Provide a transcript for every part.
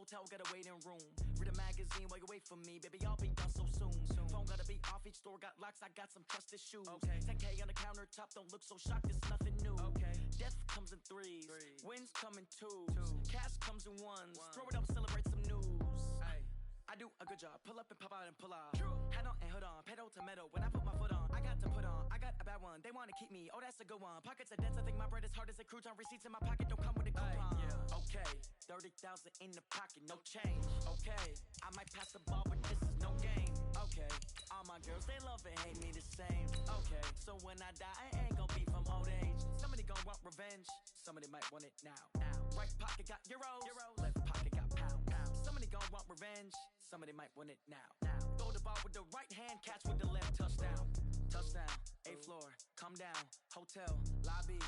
hotel, got a waiting room. Read a magazine while you wait for me, baby, I'll be done so soon. Phone gotta be off, each store got locks, I got some trusted shoes. 10K on the countertop, don't look so shocked, it's nothing new. Death comes in threes, wins come in twos, cash comes in ones. Throw it up, celebrate some news. I do a good job, pull up and pop out and pull out. Head on and hood on, pedal to metal. When I put my foot on, I got to put on. I got a bad one, they wanna keep me, oh that's a good one. Pockets are dense, I think my bread is hard as a crouton. Receipts in my pocket don't come with a coupon. Okay, 30,000 in the pocket, no change. Okay, I might pass the ball, but this is no game. Okay, all my girls, they love and hate me the same. Okay, so when I die, I ain't gon' be from old age. Somebody gon' want revenge, somebody might want it now. Right pocket got euros, left pocket got pounds. Somebody gon' want revenge, somebody might want it now. Throw the ball with the right hand, catch with the left, touchdown. Touchdown, 8th floor, come down, hotel, lobby.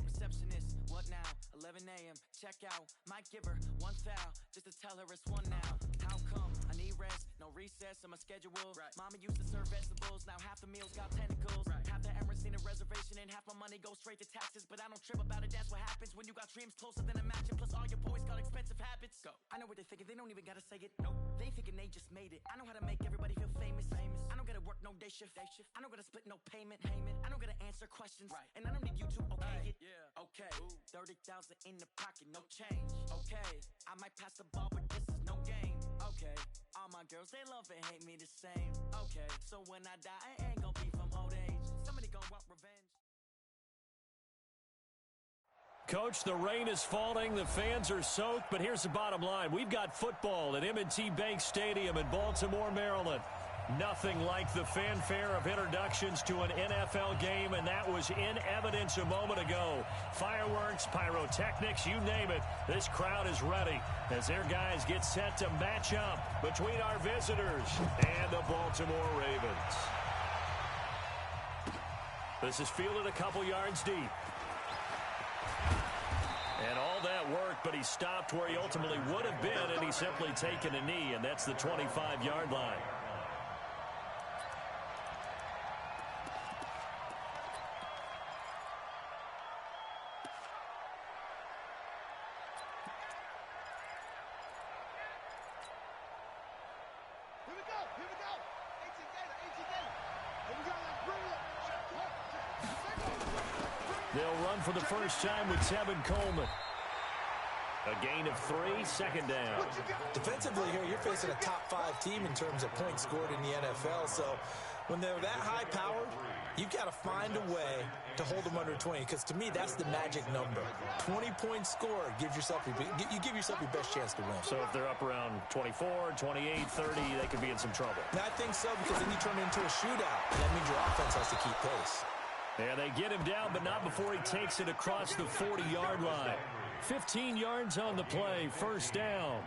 Receptionist, what now? 11 a.m., check out. Might give her one foul, just to tell her it's one now. How come? I need rest, no recess in my schedule. Mama used to serve vegetables, now half the meals got tentacles. Half the Emirates need a reservation and half my money goes straight to taxes. But I don't trip about it, that's what happens when you got dreams closer than a mansion. Plus all your boys got expensive habits. Go. I know what they're thinking, they don't even gotta say it. Nope. They thinking they just made it. I know how to make everybody feel famous. I don't gotta work no day shift. I don't gotta split no payment. I don't gotta answer questions. And I don't need you to okay it. Okay, 30,000 in the pocket, no change. Okay, I might pass the ball, but this is no game. Okay, all my girls, they love and hate me the same. Okay, so when I die, I ain't gon' be from old age. Somebody gon' want revenge. Coach, the rain is falling, the fans are soaked, but here's the bottom line. We've got football at M&T Bank Stadium in Baltimore, Maryland. Nothing like the fanfare of introductions to an NFL game, and that was in evidence a moment ago. Fireworks, pyrotechnics, you name it. This crowd is ready as their guys get set to match up between our visitors and the Baltimore Ravens. This is fielded a couple yards deep. And all that work, but he stopped where he ultimately would have been, and he's simply taken a knee, and that's the 25-yard line. They'll run for the first time with Tevin Coleman. A gain of 3, second down. Defensively here, you're facing a top 5 team in terms of points scored in the NFL. So when they're that high powered, you've got to find a way to hold them under 20. Because to me, that's the magic number. 20 points scored, you give yourself your best chance to win. So if they're up around 24, 28, 30, they could be in some trouble. And I think so, because then you turn it into a shootout. And that means your offense has to keep pace. And they get him down, but not before he takes it across the 40-yard line. 15 yards on the play, first down.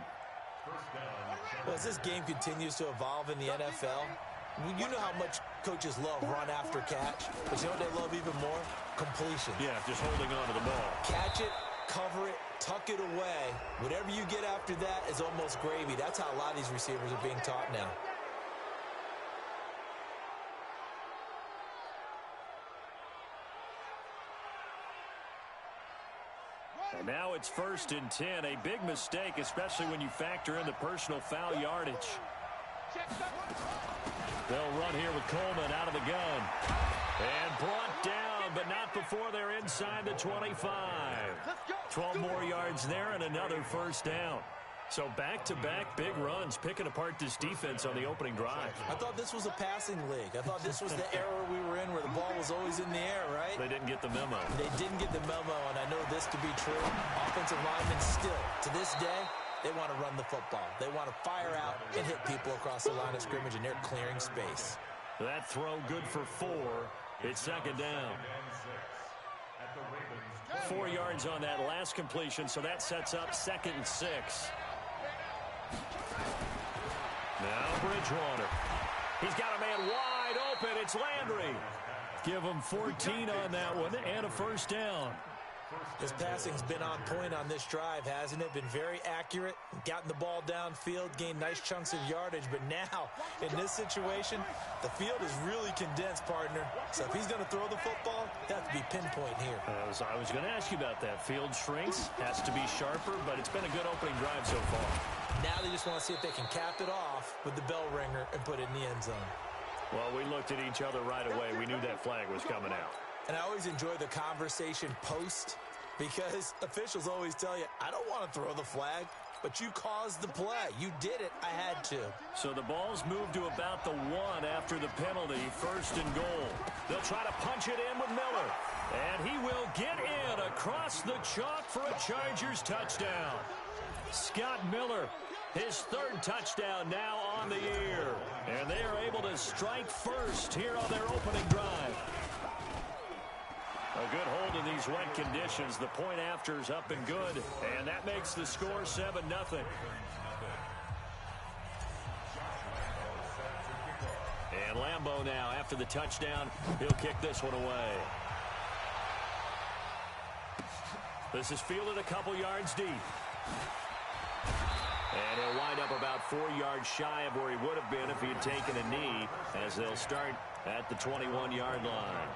Well, as this game continues to evolve in the NFL, you know how much coaches love run after catch, but you know what they love even more? Completion. Yeah, just holding on to the ball. Catch it, cover it, tuck it away. Whatever you get after that is almost gravy. That's how a lot of these receivers are being taught now. And now it's 1st and 10. A big mistake, especially when you factor in the personal foul yardage. They'll run here with Coleman out of the gun. And brought down, but not before they're inside the 25. 12 more yards there and another first down. So back-to-back big runs, picking apart this defense on the opening drive. I thought this was a passing league. I thought this was the era we were in where the ball was always in the air, right? They didn't get the memo. They didn't get the memo, and I know this to be true. Offensive linemen still, to this day, they want to run the football. They want to fire out and hit people across the line of scrimmage, and they're clearing space. That throw good for 4. It's second down. 4 yards on that last completion, so that sets up 2nd and 6. Now Bridgewater. He's got a man wide open. It's Landry. Give him 14 on that one and a first down. His passing's been on point on this drive, hasn't it? Been very accurate, gotten the ball downfield, gained nice chunks of yardage. But now, in this situation, the field is really condensed, partner. So if he's going to throw the football, it has to be pinpoint here. I was going to ask you about that. Field shrinks, has to be sharper, but it's been a good opening drive so far. Now they just want to see if they can cap it off with the bell ringer and put it in the end zone. Well, we looked at each other right away. We knew that flag was coming out. And I always enjoy the conversation post, because officials always tell you, I don't want to throw the flag, but you caused the play. You did it. I had to. So the ball's moved to about the 1 after the penalty, 1st and goal. They'll try to punch it in with Miller. And he will get in across the chalk for a Chargers touchdown. Scott Miller, his 3rd touchdown now on the year. And they are able to strike first here on their opening drive. A good hold in these wet conditions. The point after's up and good. And that makes the score 7-0. And Lambeau now, after the touchdown, he'll kick this one away. This is fielded a couple yards deep. And he'll wind up about 4 yards shy of where he would have been if he had taken a knee, as they'll start at the 21-yard line.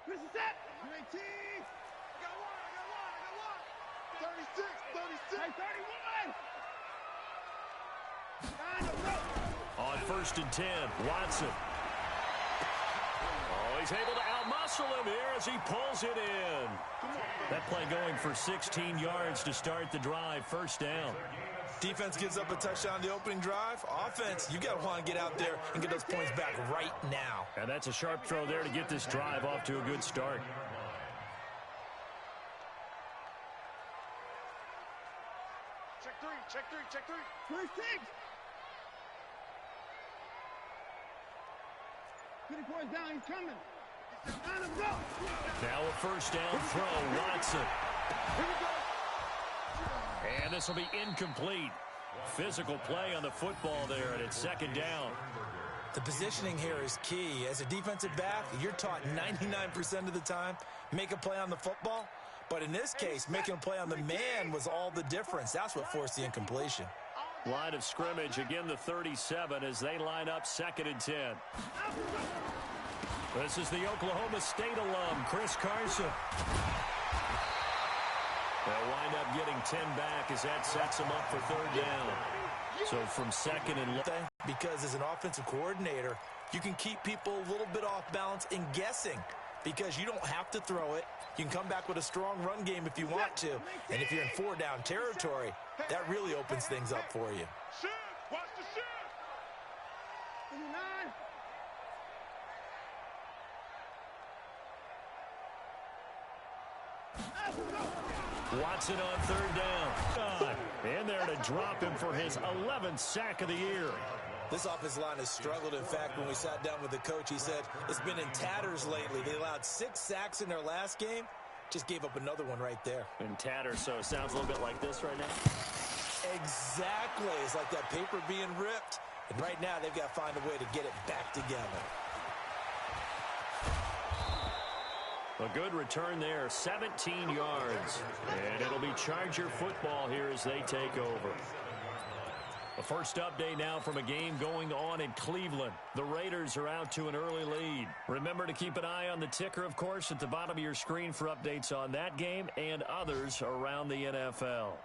This is it. 19. I got one. 36. Hey, 31. On 1st and 10, Watson. Oh, he's able to outmuscle him here as he pulls it in. That play going for 16 yards to start the drive. 1st down. Defense gives up a touchdown the opening drive. Offense, you got to want to get out there and get those points back right now. And that's a sharp throw there to get this drive off to a good start. Check three. 36. Good points down, he's coming. Now a 1st down throw, Watson. Here we go. And this will be incomplete. Physical play on the football there, and it's 2nd down. The positioning here is key. As a defensive back, you're taught 99% of the time, make a play on the football. But in this case, making a play on the man was all the difference. That's what forced the incompletion. Line of scrimmage, again the 37 as they line up 2nd and 10. This is the Oklahoma State alum, Chris Carson. They'll wind up getting 10 back as that sets them up for 3rd down. So from 2nd and... Because as an offensive coordinator, you can keep people a little bit off balance in guessing, because you don't have to throw it. You can come back with a strong run game if you want to. And if you're in 4-down territory, that really opens things up for you. Shoot! Watch the shoot! 9. Watson on 3rd down. In there to drop him for his 11th sack of the year. This offensive line has struggled. In fact, when we sat down with the coach, he said it's been in tatters lately. They allowed 6 sacks in their last game. Just gave up another one right there. In tatters, so it sounds a little bit like this right now. Exactly. It's like that paper being ripped. And right now, they've got to find a way to get it back together. A good return there, 17 yards. And it'll be Charger football here as they take over. A first update now from a game going on in Cleveland. The Raiders are out to an early lead. Remember to keep an eye on the ticker, of course, at the bottom of your screen for updates on that game and others around the NFL.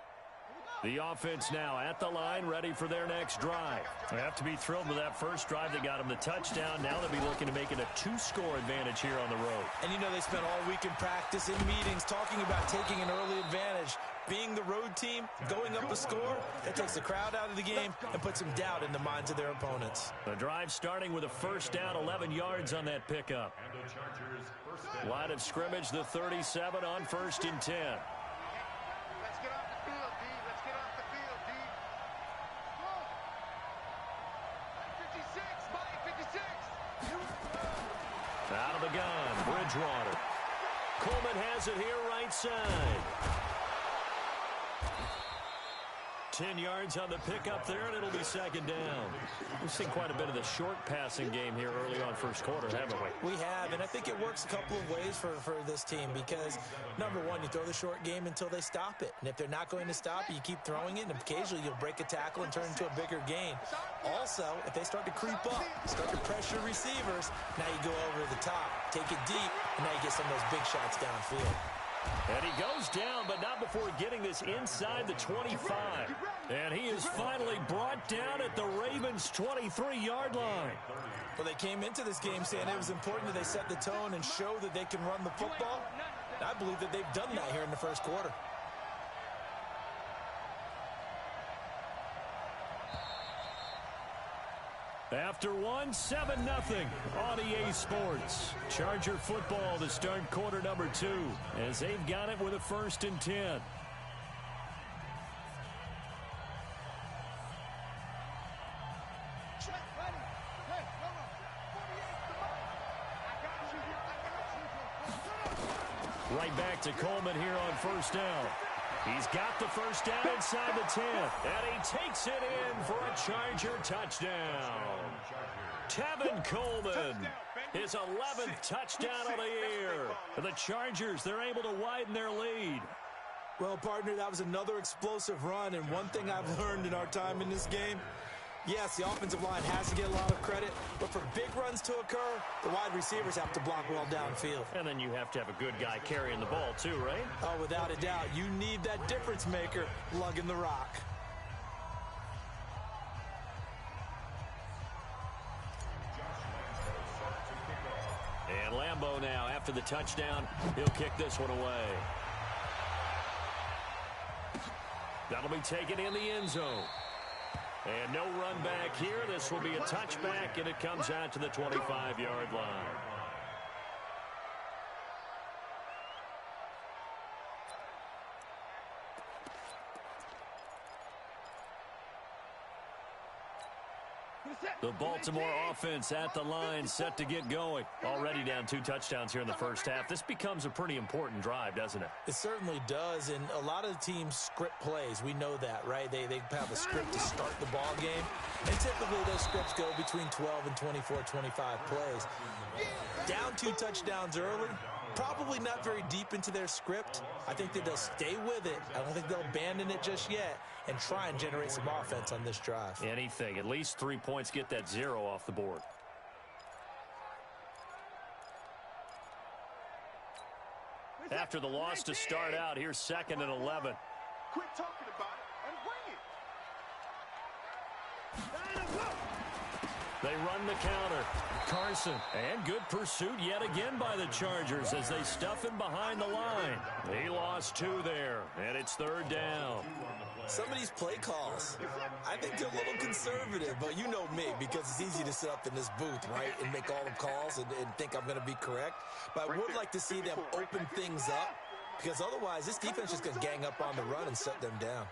The offense now at the line, ready for their next drive. They have to be thrilled with that first drive that got them the touchdown. Now they'll be looking to make it a 2-score advantage here on the road. And you know they spent all week in practice, in meetings, talking about taking an early advantage. Being the road team, going up a score, that takes the crowd out of the game and puts some doubt in the minds of their opponents. The drive starting with a first down, 11 yards on that pickup. Line of scrimmage, the 37 on 1st and 10. Let's get off the field, D. Let's get off the field, D. Out of the gun, Bridgewater. Coleman has it here right side. 10 yards on the pickup there, and it'll be second down. We've seen quite a bit of the short passing game here early on first quarter, haven't we? We have, and I think it works a couple of ways for this team because, number one, you throw the short game until they stop it. And if they're not going to stop it, you keep throwing it, and occasionally you'll break a tackle and turn into a bigger gain. Also, if they start to creep up, start to pressure receivers, now you go over the top, take it deep, and now you get some of those big shots downfield. And he goes down, but not before getting this inside the 25. And he is finally brought down at the Ravens' 23-yard line. Well, they came into this game saying it was important that they set the tone and show that they can run the football. And I believe that they've done that here in the first quarter. After one, 7-0 on EA Sports. Charger football to start quarter number 2 as they've got it with a 1st and 10. Right back to Coleman here on first down. He's got the first down inside the 10, and he takes it in for a Charger touchdown. Tevin Coleman, his 11th touchdown of the year. The Chargers, they're able to widen their lead. Well, partner, that was another explosive run, and one thing I've learned in our time in this game, yes, the offensive line has to get a lot of credit, but for big runs to occur, the wide receivers have to block well downfield. And then you have to have a good guy carrying the ball too, right? Oh, without a doubt. You need that difference maker lugging the rock. And Lambeau now, after the touchdown, he'll kick this one away. That'll be taken in the end zone. And no run back here. This will be a touchback, and it comes out to the 25-yard line. The Baltimore offense at the line, set to get going. Already down 2 touchdowns here in the first half. This becomes a pretty important drive, doesn't it? It certainly does, and a lot of the teams script plays. We know that, right? They have a script to start the ball game, and typically those scripts go between 12 and 24, 25 plays. Down 2 touchdowns early, probably not very deep into their script. I think that they'll stay with it. I don't think they'll abandon it just yet and try and generate some offense on this drive. Anything. At least 3 points, get that 0 off the board. After the loss to start out, here's 2nd and 11. Quit talking about it and bring it. They run the counter. Carson, and good pursuit yet again by the Chargers as they stuff him behind the line. He lost 2 there, and it's 3rd down. Some of these play calls, I think they're a little conservative, but you know me, because it's easy to sit up in this booth, right, and make all the calls and think I'm going to be correct. But I would like to see them open things up, because otherwise this defense is going to gang up on the run and shut them down.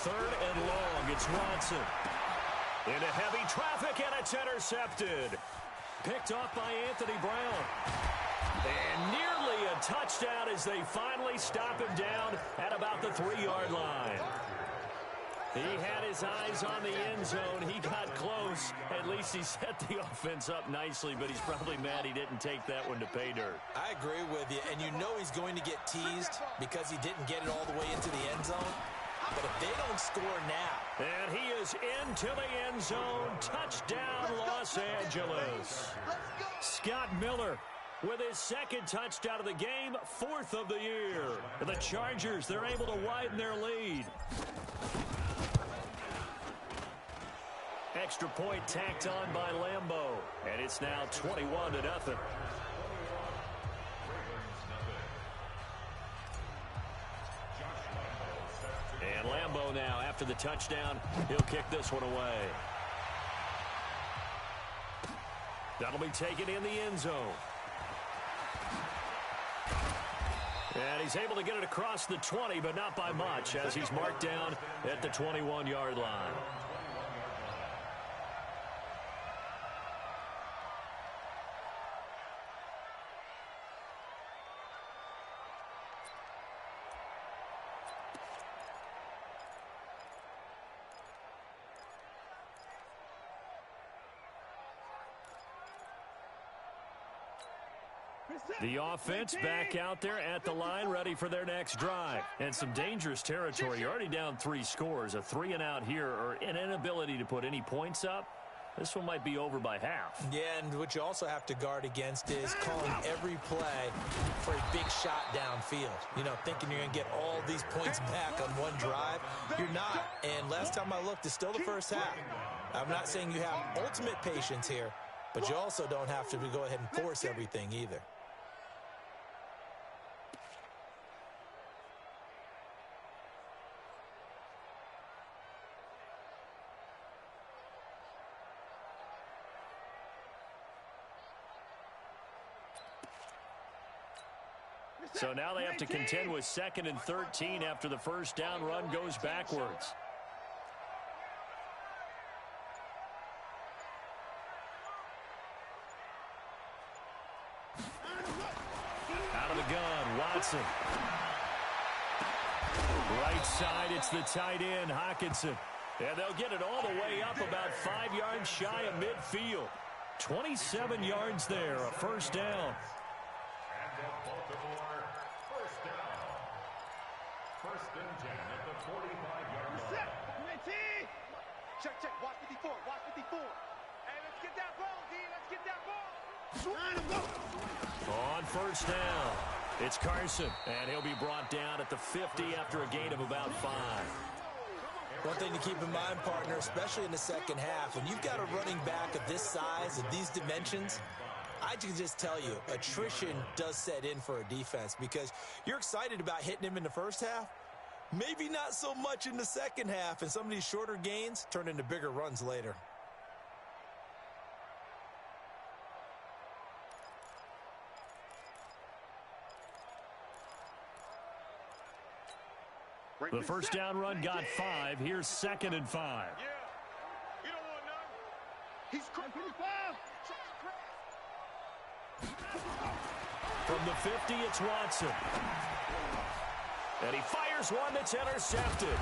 3rd and long, it's Watson. Into heavy traffic, and it's intercepted. Picked off by Anthony Brown. And nearly a touchdown as they finally stop him down at about the 3-yard line. He had his eyes on the end zone. He got close. At least he set the offense up nicely, but he's probably mad he didn't take that one to pay dirt. I agree with you, and you know he's going to get teased because he didn't get it all the way into the end zone. But if they don't score now. And he is into the end zone. Touchdown, Los Angeles. Scott Miller with his 2nd touchdown of the game, 4th of the year. The Chargers, they're able to widen their lead. Extra point tacked on by Lambeau. And it's now 21-0. And Lambeau now, after the touchdown, he'll kick this one away. That'll be taken in the end zone. And he's able to get it across the 20, but not by much, as he's marked down at the 21-yard line. The offense back out there at the line, ready for their next drive. And some dangerous territory. You're already down 3 scores. A 3-and-out here, or an inability to put any points up. This one might be over by half. Yeah, and what you also have to guard against is calling every play for a big shot downfield. You know, thinking you're going to get all these points back on one drive. You're not. And last time I looked, it's still the first half. I'm not saying you have ultimate patience here, but you also don't have to go ahead and force everything either. So now they have to contend with 2nd and 13 after the first down run goes backwards. Out of the gun, Watson. Right side, it's the tight end, Hockenson. And they'll get it all the way up about 5 yards shy of midfield. 27 yards there, a first down. First and 10 at the 45-yard line. Check, watch 54, watch 54. Hey, let's get that ball, D, let's get that ball. On first down, it's Carson, and he'll be brought down at the 50 after a gain of about 5. One thing to keep in mind, partner, especially in the second half, when you've got a running back of this size, of these dimensions, I can just tell you, attrition does set in for a defense because you're excited about hitting him in the first half. Maybe not so much in the second half, and some of these shorter gains turn into bigger runs later. The first down run got 5. Here's 2nd and 5. Yeah, you don't want none. He's crazy. From the 50, it's Watson. And he fires one that's intercepted.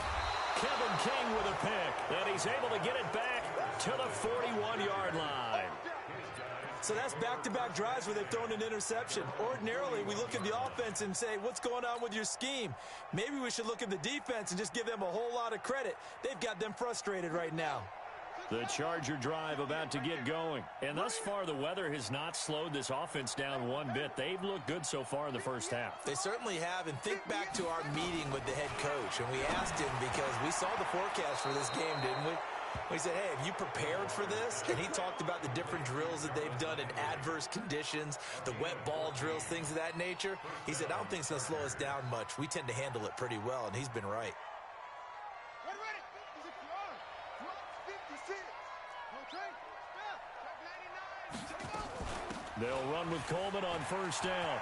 Kevin King with a pick. And he's able to get it back to the 41-yard line. So that's back-to-back drives where they've thrown an interception. Ordinarily, we look at the offense and say, what's going on with your scheme? Maybe we should look at the defense and just give them a whole lot of credit. They've got them frustrated right now. The Charger drive about to get going. And thus far, the weather has not slowed this offense down one bit. They've looked good so far in the first half. They certainly have. And think back to our meeting with the head coach. And we asked him because we saw the forecast for this game, didn't we? We said, hey, have you prepared for this? And he talked about the different drills that they've done in adverse conditions, the wet ball drills, things of that nature. He said, I don't think it's going to slow us down much. We tend to handle it pretty well, and he's been right. They'll run with Coleman on first down.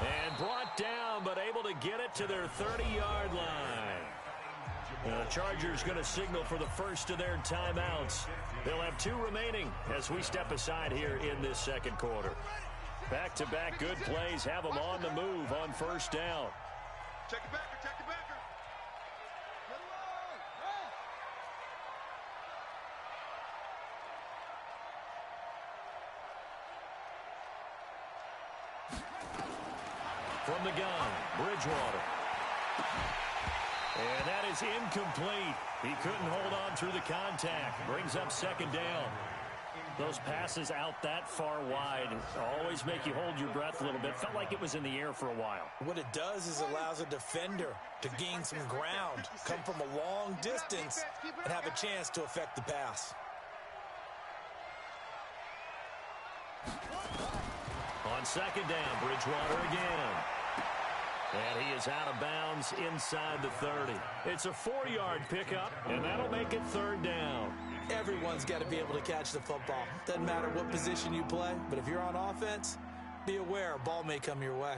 And brought down, but able to get it to their 30-yard line. The Chargers going to signal for the first of their timeouts. They'll have 2 remaining as we step aside here in this second quarter. Back-to-back good plays have them on the move on first down. Check it backer, check it backer. From the gun, Bridgewater. And that is incomplete. He couldn't hold on through the contact. Brings up second down. Those passes out that far wide always make you hold your breath a little bit. Felt like it was in the air for a while. What it does is allows a defender to gain some ground, come from a long distance, and have a chance to affect the pass. On second down, Bridgewater again. And he is out of bounds inside the 30. It's a 4-yard pickup, and that'll make it third down. Everyone's got to be able to catch the football. Doesn't matter what position you play, but if you're on offense, be aware a ball may come your way.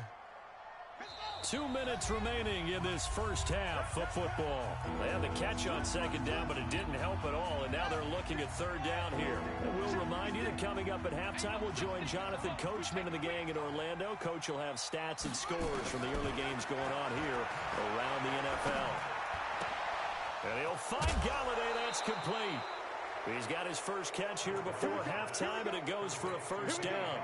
2 minutes remaining in this first half of football. They had the catch on second down, but it didn't help at all, and now they're looking at third down here. And we'll remind you that coming up at halftime, we'll join Jonathan Coachman and the gang in Orlando. Coach will have stats and scores from the early games going on here around the NFL. And he'll find Galladay. That's complete. He's got his first catch here before halftime, and it goes for a first down.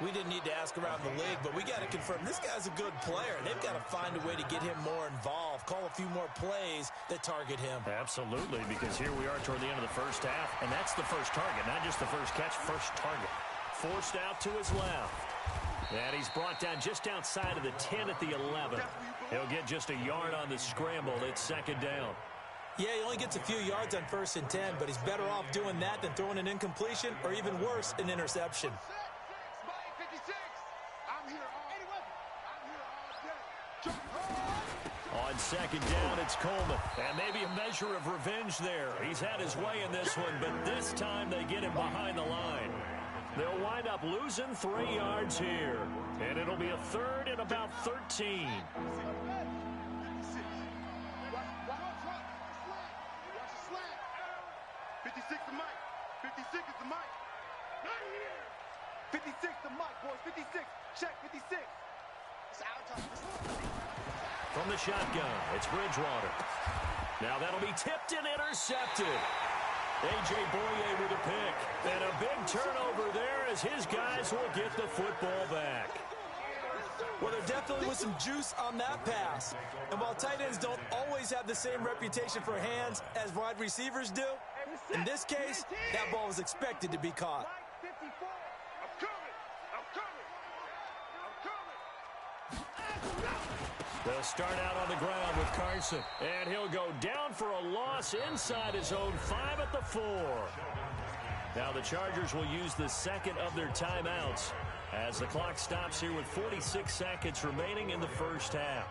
We didn't need to ask around the league, but we got to confirm this guy's a good player. They've got to find a way to get him more involved, call a few more plays that target him. Absolutely, because here we are toward the end of the first half, and that's the first target, not just the first catch, first target. Forced out to his left. And he's brought down just outside of the 10 at the 11. He'll get just a yard on the scramble. It's second down. Yeah, he only gets a few yards on 1st and 10, but he's better off doing that than throwing an incompletion or even worse, an interception. On second down, it's Coleman. And maybe a measure of revenge there. He's had his way in this one, but this time they get him behind the line. They'll wind up losing 3 yards here. And it'll be a third and about 13. The mic. 56 is the mic. 56 the mic, boys. 56. Check 56. It's our time. From the shotgun, it's Bridgewater. Now that'll be tipped and intercepted. A.J. Boye with a pick. And a big turnover there as his guys will get the football back. Well, there definitely was some juice on that pass. And while tight ends don't always have the same reputation for hands as wide receivers do, in this case, that ball was expected to be caught. They'll start out on the ground with Carson. And he'll go down for a loss inside his own 5 at the 4. Now the Chargers will use the second of their timeouts as the clock stops here with 46 seconds remaining in the first half.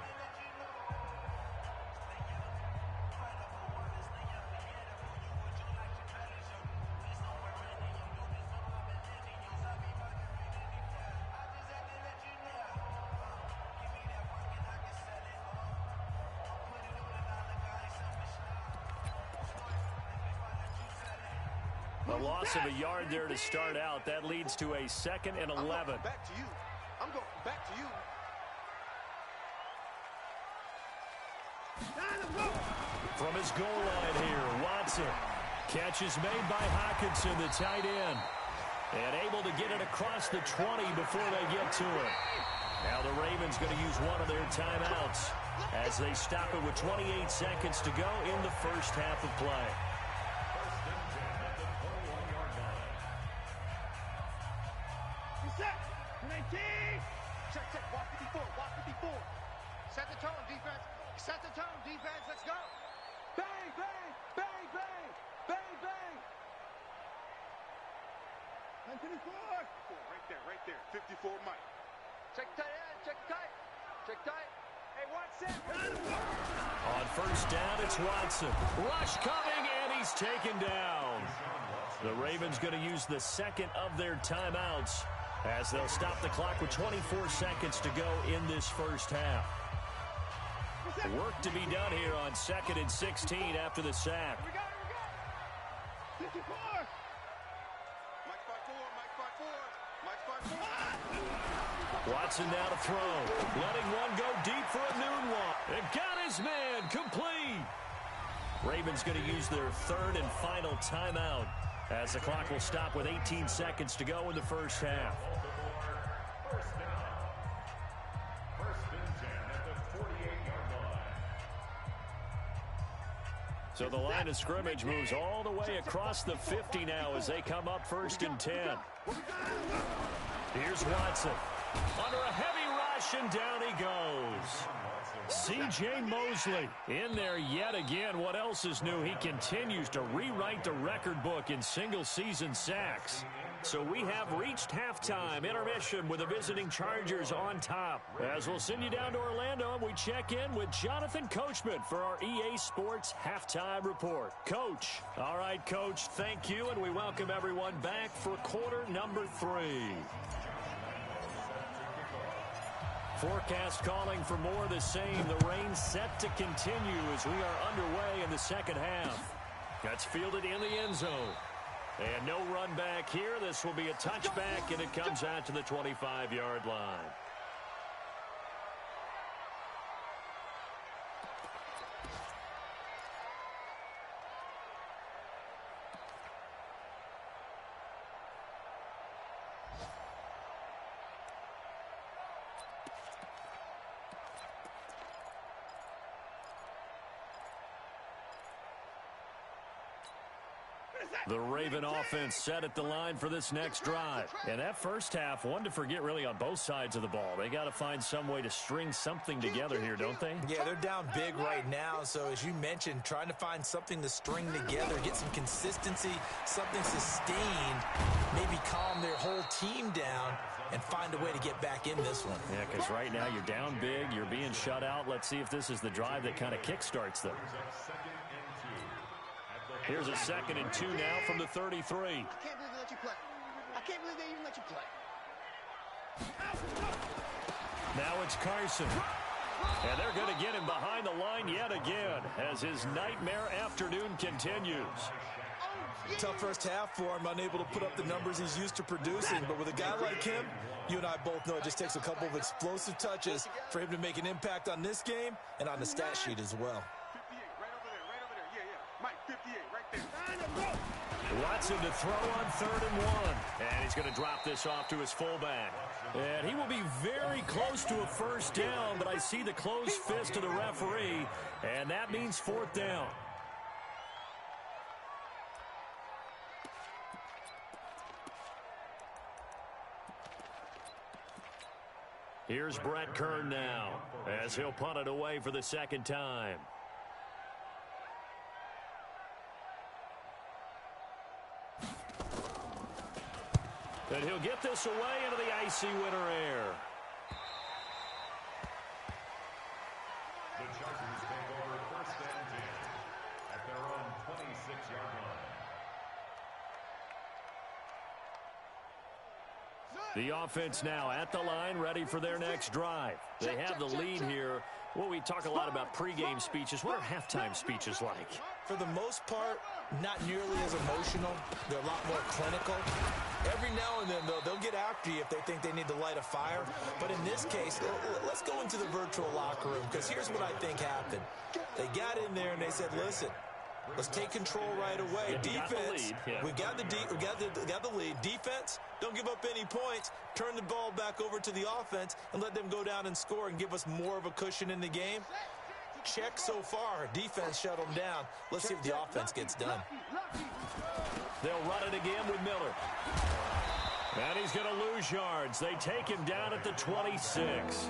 A loss of a yard there to start out. That leads to a 2nd and 11. Back to you. I'm going back to you. From his goal line here, Watson. Catch is made by Hawkinson, the tight end. And able to get it across the 20 before they get to it. Now the Ravens going to use one of their timeouts as they stop it with 28 seconds to go in the first half of play. Check, walk 54, walk 54. Set the tone, defense. Set the tone, defense. Let's go. Bang, bang, bang, bang, bang, bang. 24. Right there. 54, Mike. Check tight end, check tight. Check tight. Hey, Watson. On first down, it's Watson. Rush coming, and he's taken down. The Ravens going to use the second of their timeouts as they'll stop the clock with 24 seconds to go in this first half. Work to be done here on 2nd and 16 after the sack. We got it. 54. Mike 5-4. Watson now to throw. Letting one go deep for a noon one. It got his man complete. Ravens going to use their 3rd and final timeout as the clock will stop with 18 seconds to go in the first half. First down. 1st and 10 at the 48-yard line. So the line of scrimmage moves all the way across the 50 now as they come up 1st and 10. Here's Watson. Under a heavy rush, and down he goes. C.J. Mosley in there yet again. What else is new? He continues to rewrite the record book in single-season sacks. So we have reached halftime. Intermission with the visiting Chargers on top. As we'll send you down to Orlando, and we check in with Jonathan Coachman for our EA Sports Halftime Report. Coach. All right, Coach, thank you, and we welcome everyone back for quarter number 3. Forecast calling for more of the same. The rain set to continue as we are underway in the second half. That's fielded in the end zone. And no run back here. This will be a touchback, and it comes out to the 25-yard line. The Raven offense set at the line for this next drive. And that first half, one to forget really on both sides of the ball. They got to find some way to string something together here, don't they? Yeah, they're down big right now. So as you mentioned, trying to find something to string together, get some consistency, something sustained, maybe calm their whole team down and find a way to get back in this one. Yeah, because right now you're down big, you're being shut out. Let's see if this is the drive that kind of kickstarts them. Here's a 2nd and 2 now from the 33. I can't believe they let you play. I can't believe they even let you play. Now it's Carson. And they're going to get him behind the line yet again as his nightmare afternoon continues. Tough first half for him, unable to put up the numbers he's used to producing. But with a guy like him, you and I both know it just takes a couple of explosive touches for him to make an impact on this game and on the stat sheet as well. 58, right over there. Yeah. Mike, 58, right there. Watson to throw on 3rd and 1. And he's going to drop this off to his fullback. And he will be very close to a first down, but I see the closed fist of the referee, and that means 4th down. Here's Brett Kern now as he'll punt it away for the 2nd time. And he'll get this away into the icy winter air. The Chargers take over 1st and 10 at their own 26-yard line. The offense now at the line, ready for their next drive. They have the lead here. Well, we talk a lot about pregame speeches. What are halftime speeches like? For the most part, not nearly as emotional. They're a lot more clinical. Every now and then, though, they'll get after you if they think they need to light a fire. But in this case, let's go into the virtual locker room, because here's what I think happened. They got in there and they said, listen, let's take control right away. Defense, we got the lead. Defense, don't give up any points. Turn the ball back over to the offense and let them go down and score and give us more of a cushion in the game. Check so far. Defense shut them down. Let's see if the offense gets done. They'll run it again with Miller. And he's going to lose yards. They take him down at the 26.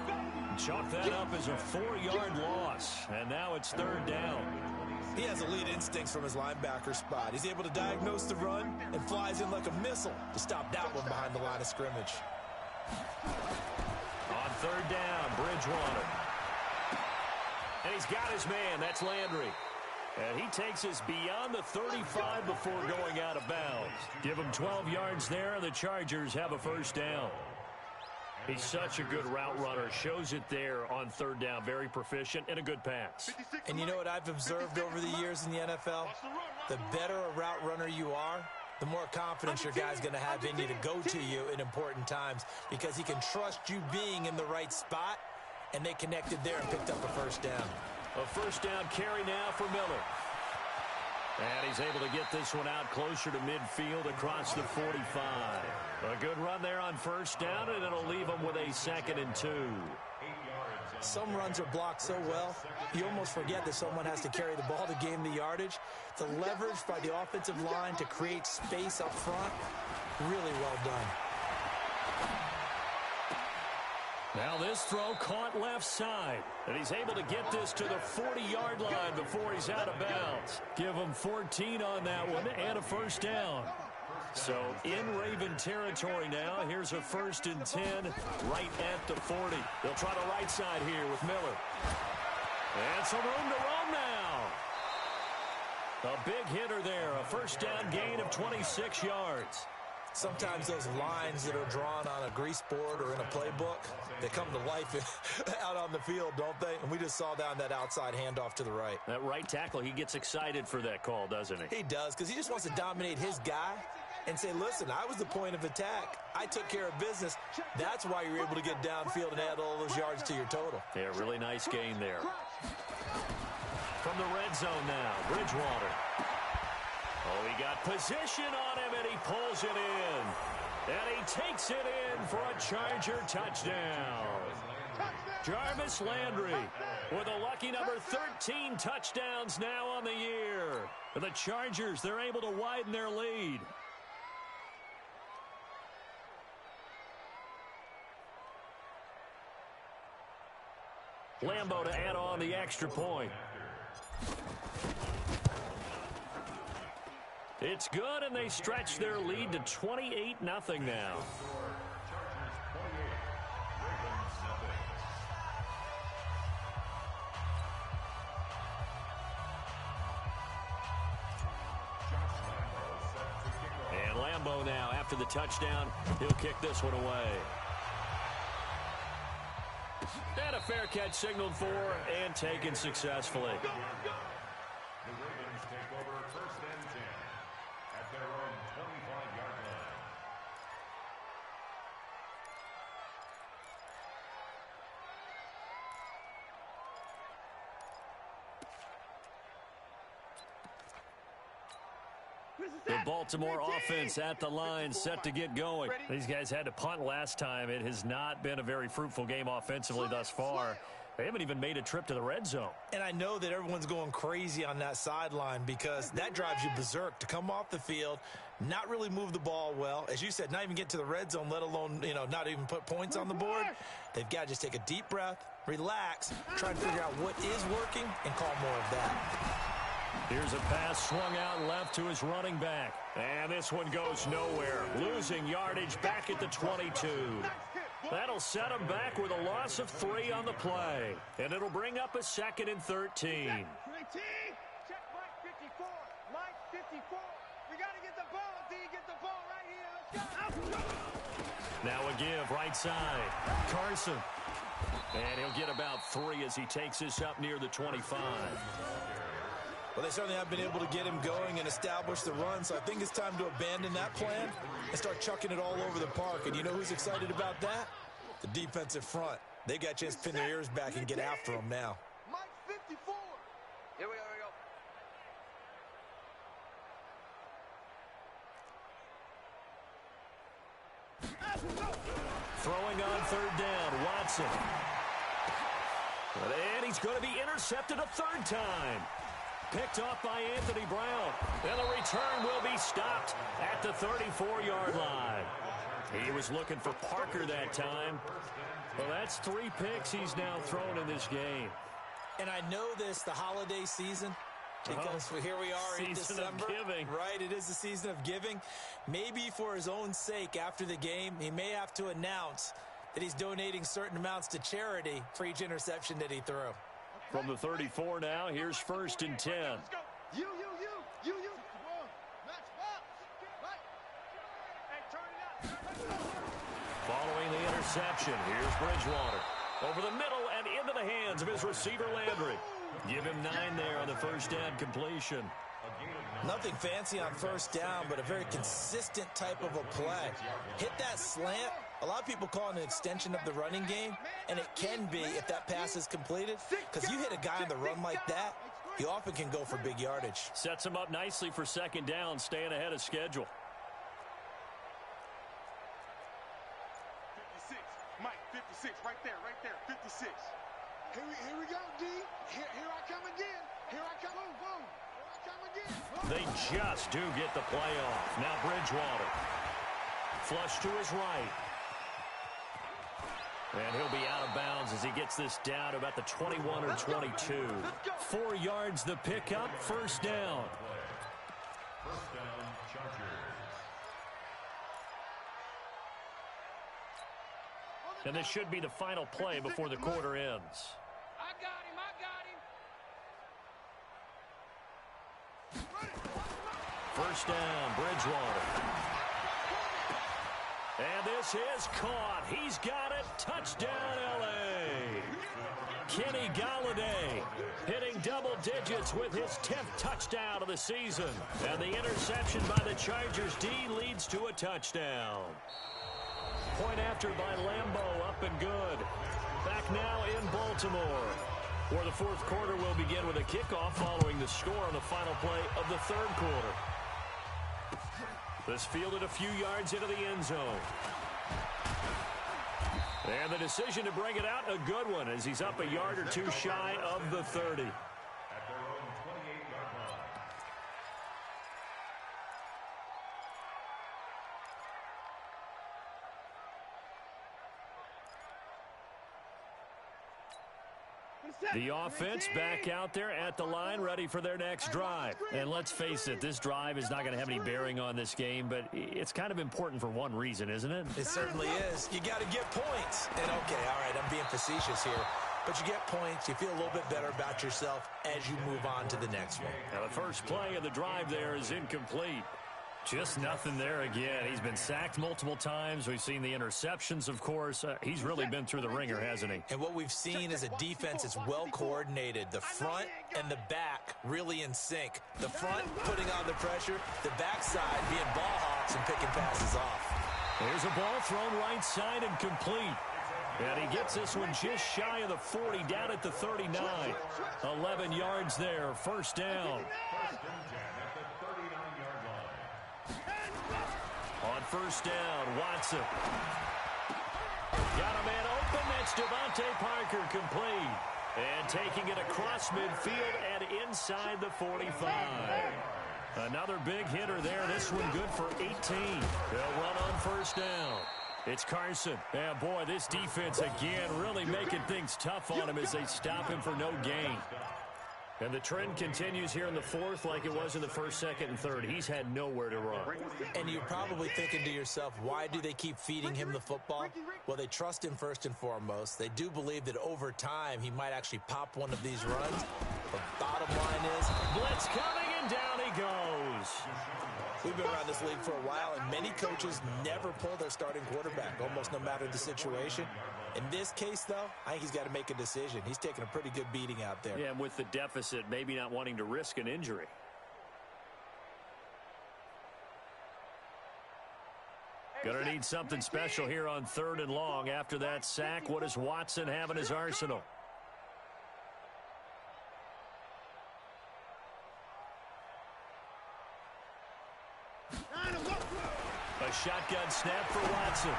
Chalk that up as a 4-yard loss. And now it's 3rd down. He has elite instincts from his linebacker spot. He's able to diagnose the run and flies in like a missile to stop that one behind the line of scrimmage. On 3rd down, Bridgewater. And he's got his man. That's Landry. And he takes us beyond the 35 before going out of bounds. Give him 12 yards there, and the Chargers have a 1st down. He's such a good route runner. Shows it there on 3rd down. Very proficient and a good pass. And you know what I've observed over the years in the NFL? The better a route runner you are, the more confidence your guy's going to have in you to go to you in important times, because he can trust you being in the right spot, and they connected there and picked up a 1st down. A 1st down carry now for Miller. And he's able to get this one out closer to midfield across the 45. A good run there on 1st down, and it'll leave him with a 2nd and 2. Some runs are blocked so well, you almost forget that someone has to carry the ball to gain the yardage. The leverage by the offensive line to create space up front, really well done. Now this throw caught left side, and he's able to get this to the 40-yard line before he's out of bounds. Give him 14 on that one and a 1st down. So in Raven territory now, here's a 1st and 10 right at the 40. They'll try the right side here with Miller. And some room to roam now. A big hitter there, a 1st down gain of 26 yards. Sometimes those lines that are drawn on a grease board or in a playbook, they come to life out on the field, don't they? And we just saw down that outside handoff to the right. That right tackle, he gets excited for that call, doesn't he? He does, because he just wants to dominate his guy and say, listen, I was the point of attack. I took care of business. That's why you're able to get downfield and add all those yards to your total. Yeah, really nice gain there. From the red zone now, Bridgewater. Oh, he got position on him, and he pulls it in. And he takes it in for a Charger touchdown. Jarvis Landry with a lucky number 13 touchdowns now on the year. The Chargers, they're able to widen their lead. Lambeau to add on the extra point. It's good, and they stretch their lead to 28-0 now. And Lambeau now, after the touchdown, he'll kick this one away. And a fair catch signaled for and taken successfully. The Ravens take over first and 10 at their own 25-yard line. The Baltimore offense at the line, set to get going. These guys had to punt last time. It has not been a very fruitful game offensively thus far. They haven't even made a trip to the red zone. And I know that everyone's going crazy on that sideline because that drives you berserk to come off the field, not really move the ball well. As you said, not even get to the red zone, let alone, not even put points on the board. They've got to just take a deep breath, relax, try and figure out what is working, and call more of that. Here's a pass swung out left to his running back. And this one goes nowhere. Losing yardage back at the 22. That'll set him back with a loss of 3 on the play. And it'll bring up a 2nd and 13. Check Mike 54. Mike 54. We got to get the ball, D. Get the ball right here. Let's go. Now a give, right side. Carson. And he'll get about 3 as he takes this up near the 25. Well, they certainly have been able to get him going and establish the run, so I think it's time to abandon that plan and start chucking it all over the park. And you know who's excited about that? The defensive front. They got a chance to pin their ears back and get after him now. Mike 54. Here we go. Throwing on 3rd down, Watson. And he's going to be intercepted a 3rd time. Picked off by Anthony Brown. And the return will be stopped at the 34-yard line. He was looking for Parker that time. Well, that's 3 picks he's now thrown in this game. And I know this, the holiday season, because here we are in December. Season of giving. Right, it is the season of giving. Maybe for his own sake after the game, he may have to announce that he's donating certain amounts to charity for each interception that he threw. From the 34 now, here's 1st and 10. You. Match box. Right. Hey, turn it up. Following the interception, here's Bridgewater. Over the middle and into the hands of his receiver, Landry. Give him 9 there on the 1st down completion. Nothing fancy on 1st down, but a very consistent type of a play. Hit that slant. A lot of people call it an extension of the running game, and it can be if that pass is completed, because you hit a guy on the run like that, you often can go for big yardage. Sets him up nicely for 2nd down, staying ahead of schedule. 56. Mike 56. Right there. 56. Here we go, D. Here I come again. Here I come. Boom. Here I come again. Boom. They just do get the play off. Now Bridgewater. Flush to his right. And he'll be out of bounds as he gets this down to about the 21 or 22. 4 yards the pickup, 1st down. 1st down, Chargers. And this should be the final play before the quarter ends. I got him. 1st down, Bridgewater. And this is caught. He's got it. Touchdown, L.A. Kenny Golladay hitting double digits with his 10th touchdown of the season. And the interception by the Chargers D leads to a touchdown. Point after by Lambeau, up and good. Back now in Baltimore, where the 4th quarter will begin with a kickoff following the score on the final play of the 3rd quarter. This fielded a few yards into the end zone. And the decision to bring it out, a good one, as he's up a yard or two shy of the 30. At their own 28-yard line. The offense back out there at the line, ready for their next drive. And let's face it, this drive is not going to have any bearing on this game, but it's kind of important for one reason, isn't it? It certainly is. You got to get points. And, okay, all right, I'm being facetious here. But you get points, you feel a little bit better about yourself as you move on to the next one. Now the first play of the drive there is incomplete. Just nothing there again. He's been sacked multiple times. We've seen the interceptions, of course. He's really been through the ringer, hasn't he? And what we've seen is a defense that's well coordinated. The front and the back really in sync. The front putting on the pressure, the backside being ball hawks and picking passes off. Here's a ball thrown right side and complete. And he gets this one just shy of the 40, down at the 39. 11 yards there, first down. First and 10 at the 39-yard line. On first down, Watson. Got a man open. That's Devontae Parker, complete. And taking it across midfield and inside the 45. Another big hitter there. This one good for 18. They'll run on first down. It's Carson. And, boy, this defense, again, really making things tough on him as they stop him for no gain. And the trend continues here in the fourth like it was in the first, second, and third. He's had nowhere to run. And you're probably thinking to yourself, why do they keep feeding him the football? Well, they trust him first and foremost. They do believe that over time he might actually pop one of these runs. But bottom line is, blitz coming, and down he goes. We've been around this league for a while, and many coaches never pull their starting quarterback, almost no matter the situation. In this case, though, I think he's got to make a decision. He's taking a pretty good beating out there. Yeah, and with the deficit, maybe not wanting to risk an injury. Gonna need something special here on third and long. After that sack, what does Watson have in his arsenal? A shotgun snap for Watson.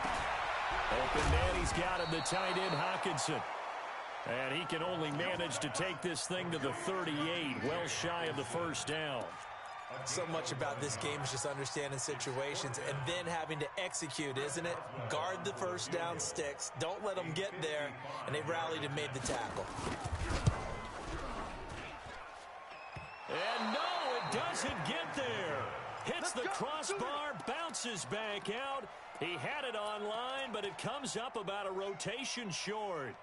Open man, he's got him, the tight end Hockenson. And he can only manage to take this thing to the 38, well shy of the first down. So much about this game is just understanding situations and then having to execute, isn't it? Guard the first down sticks. Don't let them get there. And they rallied and made the tackle. And no, it doesn't get there. Hits the crossbar, bounces back out. He had it online, but it comes up about a rotation short.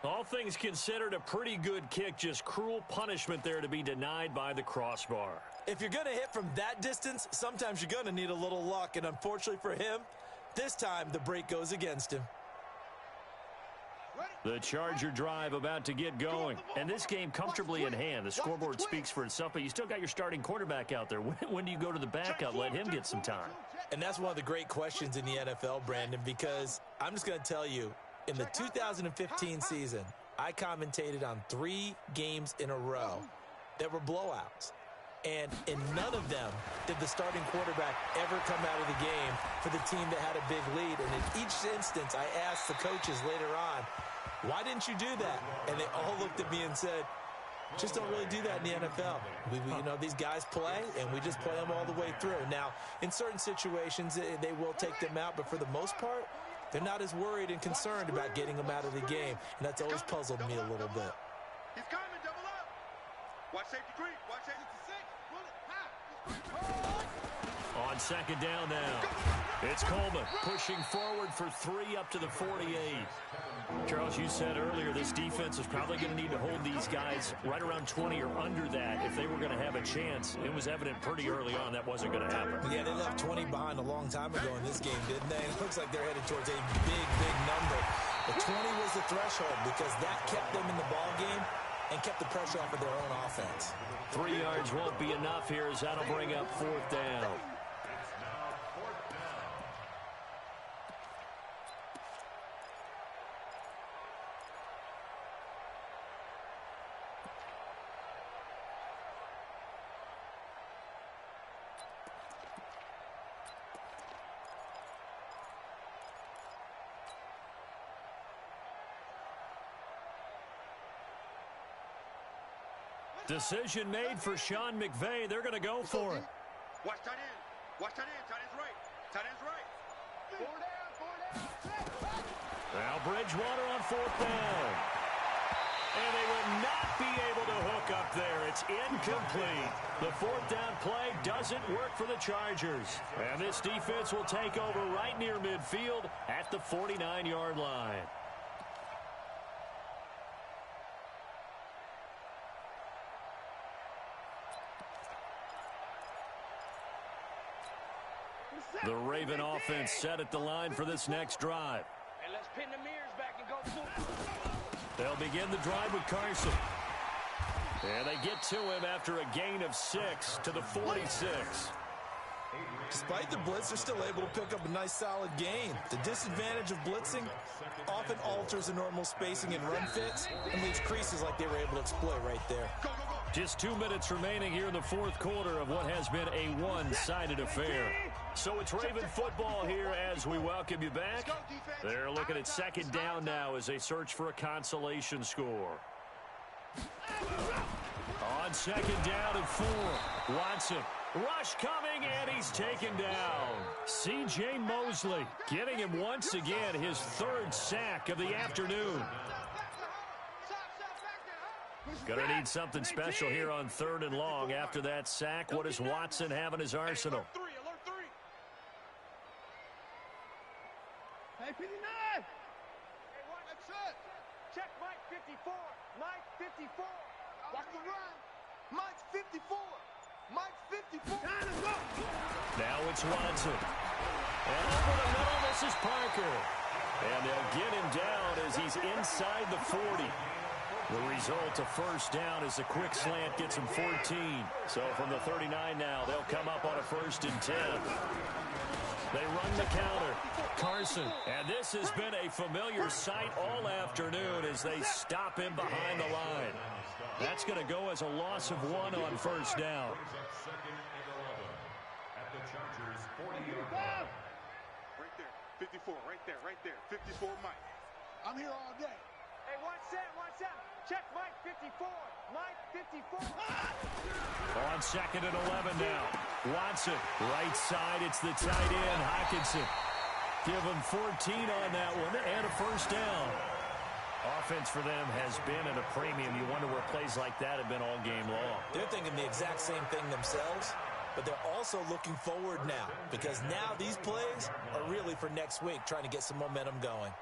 All things considered, a pretty good kick. Just cruel punishment there to be denied by the crossbar. If you're going to hit from that distance, sometimes you're going to need a little luck. And unfortunately for him, this time the break goes against him. The Charger drive about to get going. And this game comfortably in hand. The scoreboard speaks for itself, but you still got your starting quarterback out there. When do you go to the backup? Let him get some time. And that's one of the great questions in the NFL, Brandon, because I'm just going to tell you, in the 2015 season, I commentated on 3 games in a row that were blowouts. And in none of them did the starting quarterback ever come out of the game for the team that had a big lead. And in each instance, I asked the coaches later on, why didn't you do that? And they all looked at me and said, just don't really do that in the NFL. You know, these guys play, and we just play them all the way through. Now, in certain situations, they will take them out, but for the most part, they're not as worried and concerned about getting them out of the game. And that's always puzzled me a little bit. He's coming, double up. Watch safety creep. Watch safety 6. On second down now, it's Coleman pushing forward for 3 up to the 48. Charles, you said earlier this defense is probably going to need to hold these guys right around 20 or under that if they were going to have a chance. It was evident pretty early on that wasn't going to happen. Yeah, they left 20 behind a long time ago in this game, didn't they? It looks like they're headed towards a big number. But 20 was the threshold because that kept them in the ball game and kept the pressure off of their own offense. 3 yards won't be enough here as that'll bring up fourth down. Decision made for Sean McVay. They're going to go for it. Watch tight end. Watch tight end. Tight end's right. Tight end's right. 4 down. Now Bridgewater on 4th down. And they will not be able to hook up there. It's incomplete. The 4th down play doesn't work for the Chargers. And this defense will take over right near midfield at the 49-yard line. The Raven offense set at the line for this next drive. And let's pin the mirrors back and go full. They'll begin the drive with Carson. And they get to him after a gain of 6 to the 46. Despite the blitz, they're still able to pick up a nice, solid gain. The disadvantage of blitzing often alters the normal spacing and run fits and leaves creases like they were able to exploit right there. Just 2 minutes remaining here in the 4th quarter of what has been a one-sided affair. So it's Raven football here as we welcome you back. They're looking at 2nd down now as they search for a consolation score. On 2nd down and 4, Watson. Rush coming, and he's taken down. C.J. Mosley getting him once again his 3rd sack of the afternoon. Gonna need something special here on 3rd and long. After that sack, what does Watson have in his arsenal? Hey, 59. Hey, watch it. Check Mike 54. Mike 54. Watch the run. Mike's 54. Mike's 54. Now it's Watson. And over the middle, this is Parker. And they'll get him down as he's inside the 40. The result, a 1st down as the quick slant gets him 14. So from the 39 now, they'll come up on a 1st and 10. They run the counter. Carson. And this has been a familiar sight all afternoon as they stop him behind the line. That's going to go as a loss of 1 on 1st down. Right there. 54. Right there. 54 Mike. I'm here all day. Hey, watch that. Check Mike 54. Mike 54. On 2nd and 11 now. Watson, right side, it's the tight end, Hockenson. Give him 14 on that one and a 1st down. Offense for them has been at a premium. You wonder where plays like that have been all game long. They're thinking the exact same thing themselves, but they're also looking forward now because now these plays are really for next week, trying to get some momentum going.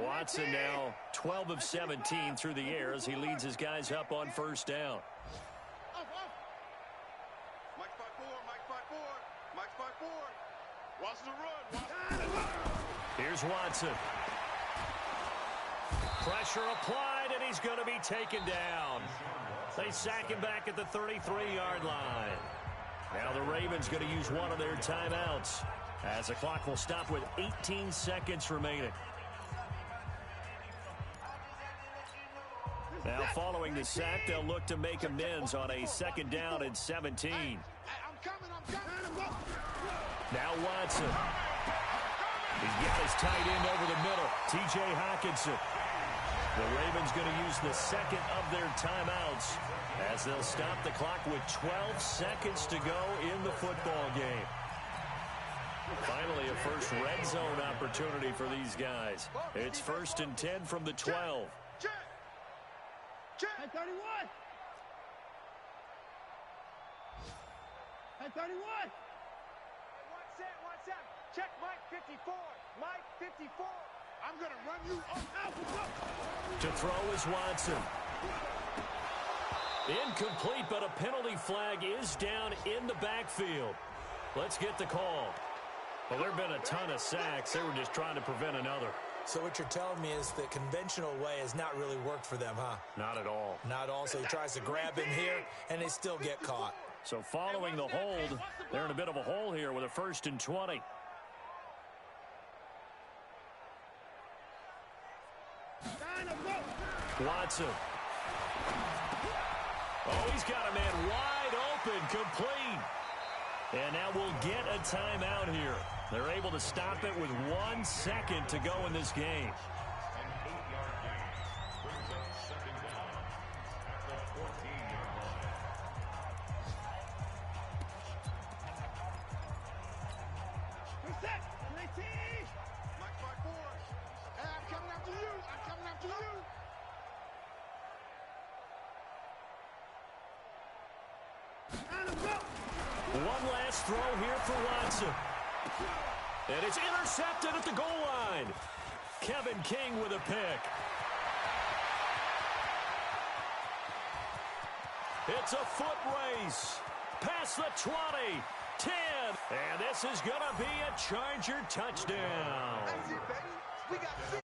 Watson now 12 of 17 through the air as he leads his guys up on 1st down. Mike 5-4. Watch the run. Here's Watson. Pressure applied, and he's going to be taken down. They sack him back at the 33-yard line. Now the Ravens going to use one of their timeouts as the clock will stop with 18 seconds remaining. Now, following the sack, they'll look to make amends on a 2nd down and 17. I'm coming. Now Watson. He's got his tight end over the middle, T.J. Hockenson. The Ravens going to use the 2nd of their timeouts as they'll stop the clock with 12 seconds to go in the football game. Finally, a first red zone opportunity for these guys. It's 1st and 10 from the 12. Check. Hey, 31. Hey, 31. Watch that. Check Mike 54. Mike 54. I'm going to run you off. To throw is Watson. Incomplete, but a penalty flag is down in the backfield. Let's get the call. Well, there have been a ton of sacks. They were just trying to prevent another. So what you're telling me is the conventional way has not really worked for them, huh? Not at all. Not all. So he tries to grab him here, and they still get caught. So following the hold, they're in a bit of a hole here with a 1st and 20. Watson. Oh, he's got a man wide open, complete. And now we'll get a timeout here. They're able to stop it with 1 second to go in this game. One last throw here for Watson. And it's intercepted at the goal line. Kevin King with a pick. It's a foot race. Past the 20, 10. And this is going to be a Charger touchdown. That's it, baby. We got